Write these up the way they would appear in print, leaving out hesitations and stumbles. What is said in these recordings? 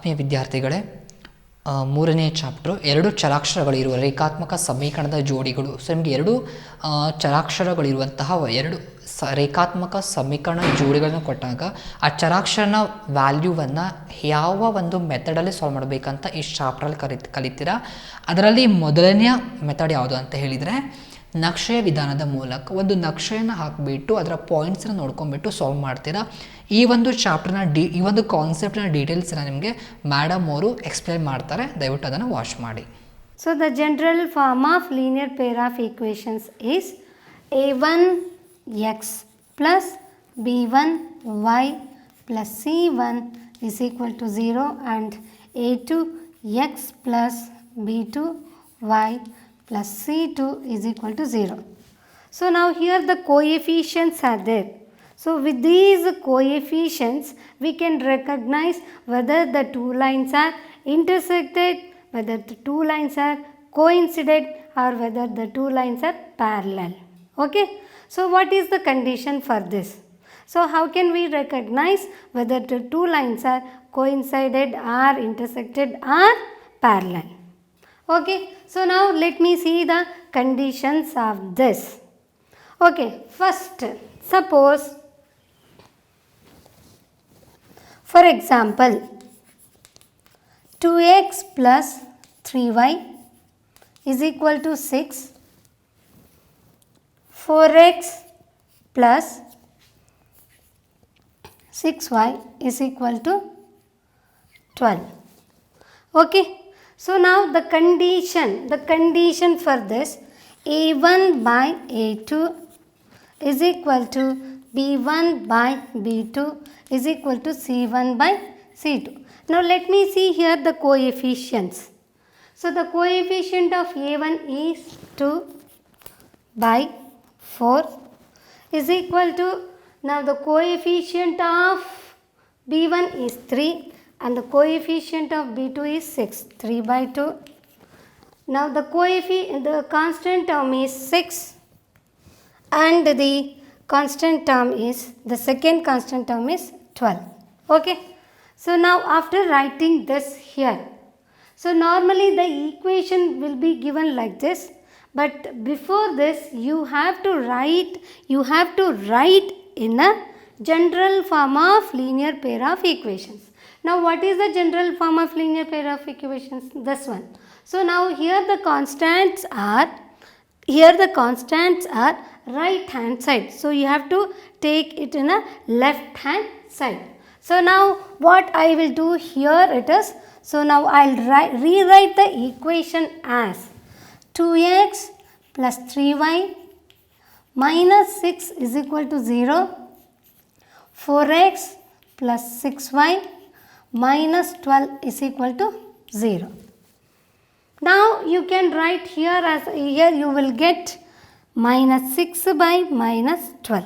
ಆತ್ಮೀಯ ವಿದ್ಯಾರ್ಥಿಗಳೇ, ಮೂರನೇ ಚಾಪ್ಟ್ರು ಎರಡು ಚರಾಕ್ಷರಗಳಿರುವ ರೇಖಾತ್ಮಕ ಸಮೀಕರಣದ ಜೋಡಿಗಳು. ಸೊ ನಿಮಗೆ ಎರಡು ಚರಾಕ್ಷರಗಳಿರುವಂತಹ ಎರಡು ರೇಖಾತ್ಮಕ ಸಮೀಕರಣ ಜೋಡಿಗಳನ್ನು ಕೊಟ್ಟಾಗ ಆ ಚರಾಕ್ಷರನ ವ್ಯಾಲ್ಯೂವನ್ನು ಯಾವ ಒಂದು ಮೆಥಡಲ್ಲಿ ಸಾಲ್ವ್ ಮಾಡಬೇಕಂತ ಈ ಚಾಪ್ಟ್ರಲ್ಲಿ ಕಲಿತೀರಾ. ಅದರಲ್ಲಿ ಮೊದಲನೆಯ ಮೆಥಡ್ ಯಾವುದು ಅಂತ ಹೇಳಿದರೆ ನಕ್ಷೆಯ ವಿಧಾನದ ಮೂಲಕ ಒಂದು ನಕ್ಷೆಯನ್ನು ಹಾಕಿಬಿಟ್ಟು ಅದರ ಪಾಯಿಂಟ್ಸನ್ನು ನೋಡ್ಕೊಂಡ್ಬಿಟ್ಟು ಸಾಲ್ವ್ ಮಾಡ್ತೀರಾ. ಈ ಒಂದು ಚಾಪ್ಟರ್ನ ಈ ಒಂದು ಕಾನ್ಸೆಪ್ಟ್ನ ಡೀಟೇಲ್ಸನ್ನು ನಿಮಗೆ ಮೇಡಮ್ ಅವರು ಎಕ್ಸ್ಪ್ಲೈನ್ ಮಾಡ್ತಾರೆ, ದಯವಿಟ್ಟು ಅದನ್ನು ವಾಚ್ ಮಾಡಿ. So the general form of linear pair of equations is a1x plus b1y plus c1 is equal to 0 and a2x plus b2y plus c2 is equal to 0. So now here the coefficients are there. So with these coefficients we can recognize whether the two lines are intersected, whether the two lines are coincident, or whether the two lines are parallel. Okay. So what is the condition for this? So how can we recognize whether the two lines are coincided or intersected or parallel? Okay. So now let me see the conditions of this. Okay. First, suppose for example 2x plus 3y is equal to 6, 4x plus 6y is equal to 12. Okay. So now the condition for this, a1 by a2 is equal to b1 by b2 is equal to c1 by c2. Now let me see here the coefficients. So the coefficient of a1 is 2 by 4 is equal to, now the coefficient of b1 is 3 and the coefficient of b2 is 6, 3 by 2. Now the constant term is 6 and the constant term is, the second constant term is 12. Okay. So now after writing this here, so normally the equation will be given like this, but before this you have to write in a general form of linear pair of equations. Now what is the general form of linear pair of equations? This one. So now here the constants are right hand side. So you have to take it in a left hand side. So now what I will do here it is, so now I'll rewrite the equation as 2x plus 3y minus 6 is equal to 0, 4x plus 6y minus 12 is equal to 0. Now you can write here as, here you will get minus 6 by minus 12.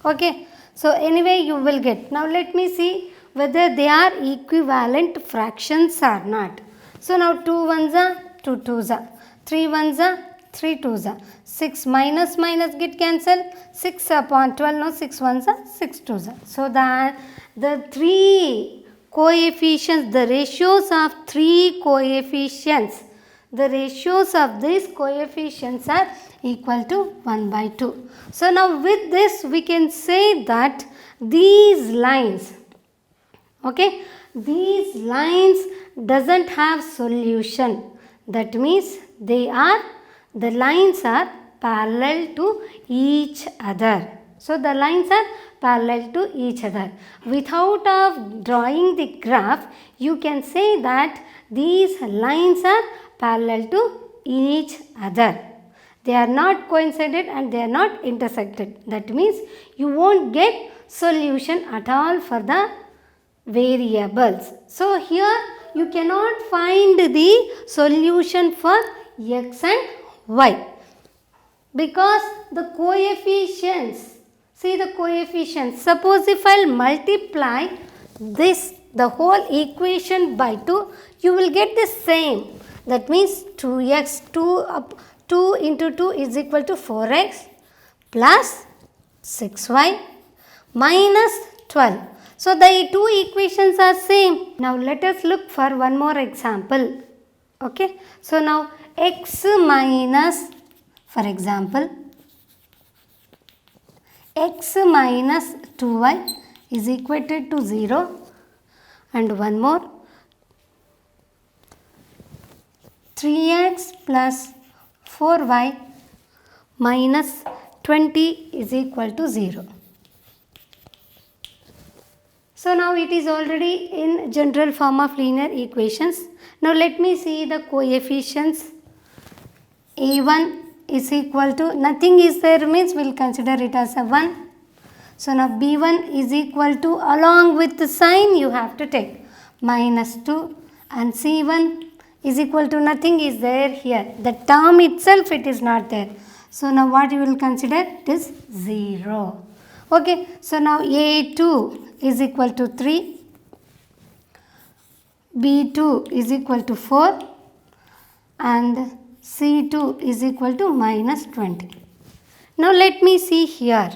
Okay. So anyway you will get. Now let me see whether they are equivalent fractions or not. So now 2 ones are 2 twos are, 3 ones are 3 twos are, 6 minus get cancelled, 6 upon 12, no, 6 ones are 6 twos are. So the three coefficients, the ratios of three coefficients, the ratios of these coefficients are equal to 1 by 2. So now with this we can say that these lines, okay, these lines doesn't have solution. That means the lines are parallel to each other. So the lines are parallel to each other. Without of drawing the graph, you can say that these lines are parallel to each other. They are not coincided and they are not intersected. That means you won't get solution at all for the variables. So here you cannot find the solution for x and y because the coefficients, see the coefficients. Suppose if I'll multiply this, the whole equation by 2, you will get the same. That means 2x, 2 into 2 is equal to 4x plus 6y minus 12. So the two equations are same. Now let us look for one more example. Okay. So now x minus, for example, x minus 2y is equated to 0, and one more 3x plus 4y minus 20 is equal to 0. So now it is already in general form of linear equations. Now let me see the coefficients. A1 is equal to, nothing is there means we will consider it as a 1. So now B1 is equal to, along with the sign you have to take minus 2, and C1 is equal to, nothing is there here. The term itself it is not there. So now what you will consider? It is 0. Okay. So now A2 is equal to 3, B2 is equal to 4, and C2 is equal to minus 20. Now let me see here.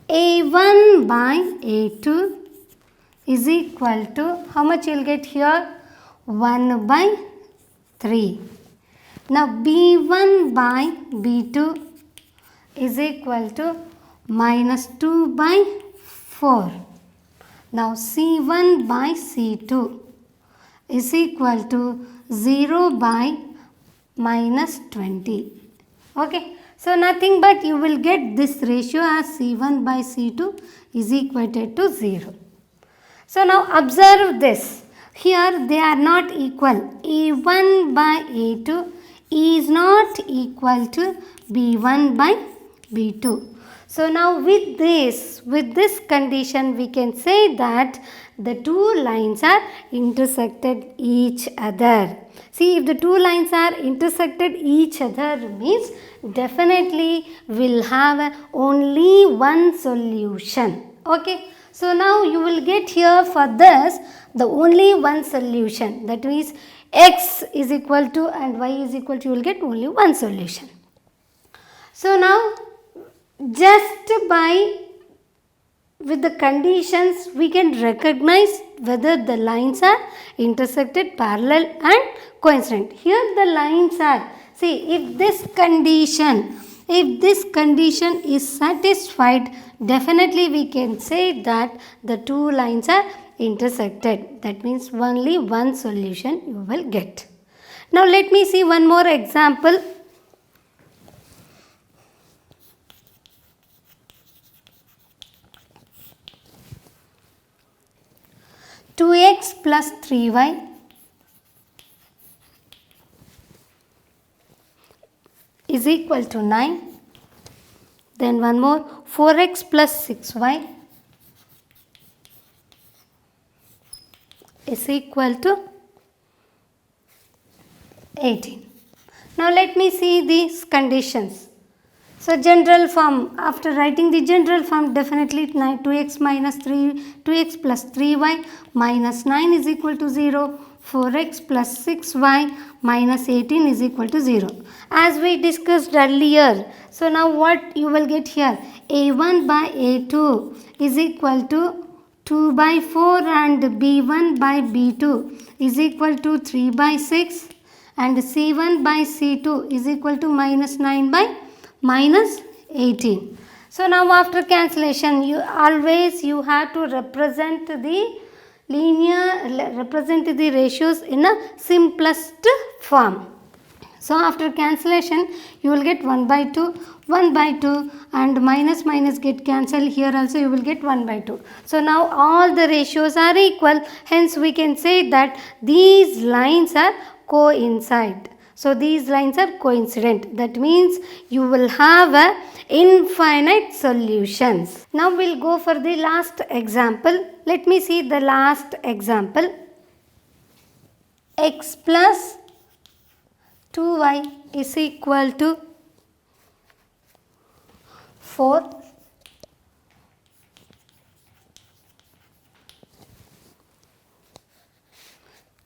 A1 by A2 is equal to, how much you will get here? 1 by 3. Now B1 by B2 is equal to minus 2 by 4. Now C1 by C2 is equal to 0 by minus 20. Okay. So nothing but you will get this ratio as C1 by C2 is equated to 0. So now observe this. Here they are not equal. A1 by A2 is not equal to B1 by B2. So now with this condition we can say that the two lines are intersected each other. See, if the two lines are intersected each other means definitely we'll have only one solution. Okay. So now you will get here for this the only one solution, that means x is equal to and y is equal to, you will get only one solution. So now just by with the conditions we can recognize whether the lines are intersected, parallel and coincident. Here the lines are, see, if this condition is satisfied, definitely we can say that the two lines are intersected. That means only one solution you will get. Now let me see one more example. Two x plus 3y is equal to 9. Then one more 4x plus 6y is equal to 18. Now let me see these conditions. So general form, after writing the general form, definitely 2x minus 2x plus 3y minus 9 is equal to 0. 4x plus 6y minus 18 is equal to 0. As we discussed earlier, so now what you will get here? A1 by A2 is equal to 2 by 4 and B1 by B2 is equal to 3 by 6 and C1 by C2 is equal to minus 9 by minus 18. So now after cancellation, you have to represent the ratios in a simplest form. So after cancellation, you will get 1 by 2 and minus get cancelled. Here also you will get 1 by 2. So now all the ratios are equal. Hence we can say that these lines are coincide. So these lines are coincident. That means you will have infinite solutions. Now we'll go for the last example. Let me see the last example. X plus 2y is equal to 4.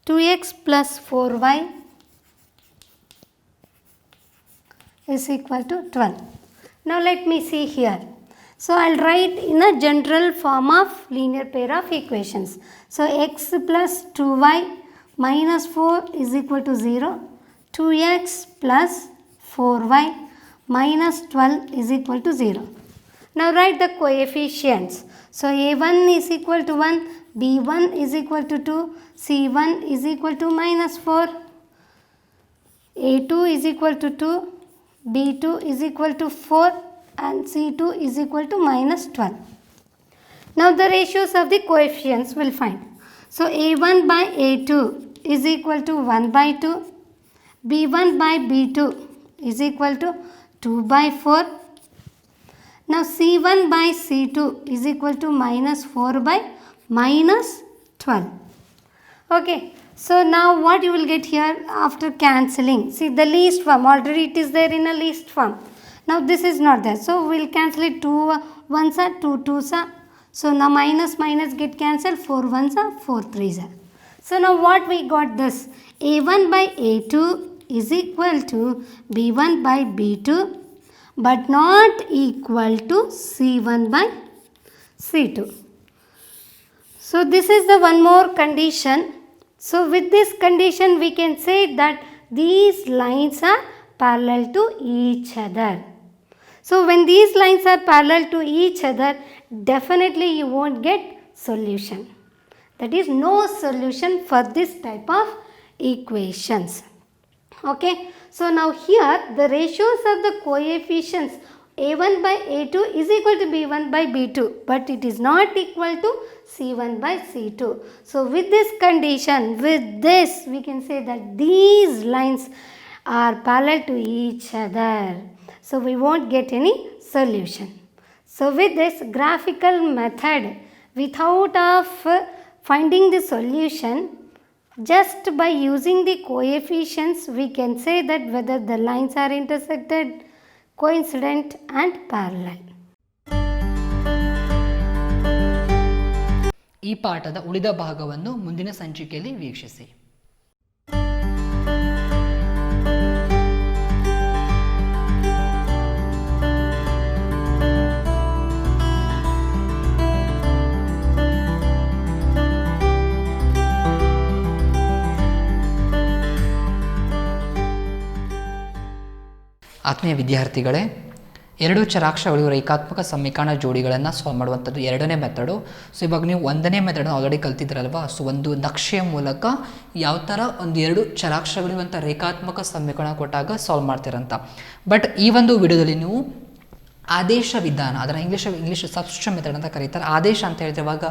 Two x plus 4y is equal to 12. Now let me see here. So I'll write in a general form of linear pair of equations. So x plus 2y minus 4 is equal to 0. 2x plus 4y minus 12 is equal to 0. Now write the coefficients. So a1 is equal to 1, b1 is equal to 2, c1 is equal to minus 4, a2 is equal to 2, b2 is equal to 4 and c2 is equal to minus 12. Now the ratios of the coefficients will find. So a1 by a2 is equal to 1 by 2, b1 by b2 is equal to 2 by 4. Now c1 by c2 is equal to minus 4 by minus 12. Okay, so now what you will get here after cancelling? See the least form, already it is there in a least form. Now this is not there, so we will cancel it. 2 ones are 2 twos are. So now minus minus get cancelled, 4 ones are 4 threes are. So now what we got this? a1 by a2 is equal to b1 by b2 but not equal to c1 by c2. So this is the one more condition. So with this condition we can say that these lines are parallel to each other. So when these lines are parallel to each other, definitely you won't get solution. That is no solution for this type of equations. Okay. So now here the ratios of the coefficients a1 by a2 is equal to b1 by b2 but it is not equal to c1 by c2. So with this condition, with this we can say that these lines are parallel to each other. So we won't get any solution. So with this graphical method, without of finding the solution, just by using the coefficients we can say that whether the lines are intersected, coincident and parallel. ಈ ಪಾಠದ ಉಳಿದ ಭಾಗವನ್ನು ಮುಂದಿನ ಸಂಚಿಕೆಯಲ್ಲಿ ವೀಕ್ಷಿಸಿ. ಆತ್ಮೀಯ ವಿದ್ಯಾರ್ಥಿಗಳೇ, ಎರಡು ಚರಾಕ್ಷರಗಳು ರೇಖಾತ್ಮಕ ಸಮೀಕರಣ ಜೋಡಿಗಳನ್ನು ಸಾಲ್ವ್ ಮಾಡುವಂಥದ್ದು ಎರಡನೇ ಮೆಥಡು. ಸೊ ಇವಾಗ ನೀವು ಒಂದನೇ ಮೆಥಡನ್ನು ಆಲ್ರೆಡಿ ಕಲ್ತಿದ್ರಲ್ವಾ. ಸೊ ಒಂದು ನಕ್ಷೆಯ ಮೂಲಕ ಯಾವ ಥರ ಒಂದು ಎರಡು ಚರಾಕ್ಷರಗಳಿರುವಂಥ ರೇಖಾತ್ಮಕ ಸಮೀಕರಣ ಕೊಟ್ಟಾಗ ಸಾಲ್ವ್ ಮಾಡ್ತೀರಂತ. ಬಟ್ ಈ ಒಂದು ವಿಡಿಯೋದಲ್ಲಿ ನೀವು ಆದೇಶ ವಿಧಾನ, ಅದರ ಇಂಗ್ಲೀಷ್ ಸಬ್ಸ್ಟಿಟ್ಯೂಷನ್ ಮೆಥಡ್ ಅಂತ ಕರೀತಾರೆ. ಆದೇಶ ಅಂತ ಹೇಳಿದ್ರೆ ಇವಾಗ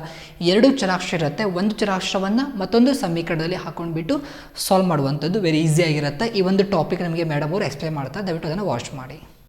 ಎರಡು ಚರಾಕ್ಷರ ಇರುತ್ತೆ, ಒಂದು ಚರಾಕ್ಷರವನ್ನು ಮತ್ತೊಂದು ಸಮೀಕರಣದಲ್ಲಿ ಹಾಕೊಂಡ್ಬಿಟ್ಟು ಸಾಲ್ವ್ ಮಾಡುವಂಥದ್ದು ವೆರಿ ಈಸಿಯಾಗಿರುತ್ತೆ. ಈ ಒಂದು ಟಾಪಿಕ್ ನಮಗೆ ಮೇಡಮ್ ಅವರು ಎಕ್ಸ್ಪ್ಲೈನ್ ಮಾಡ್ತಾರೆ, ದಯವಿಟ್ಟು ಅದನ್ನು ವಾಚ್ ಮಾಡಿ.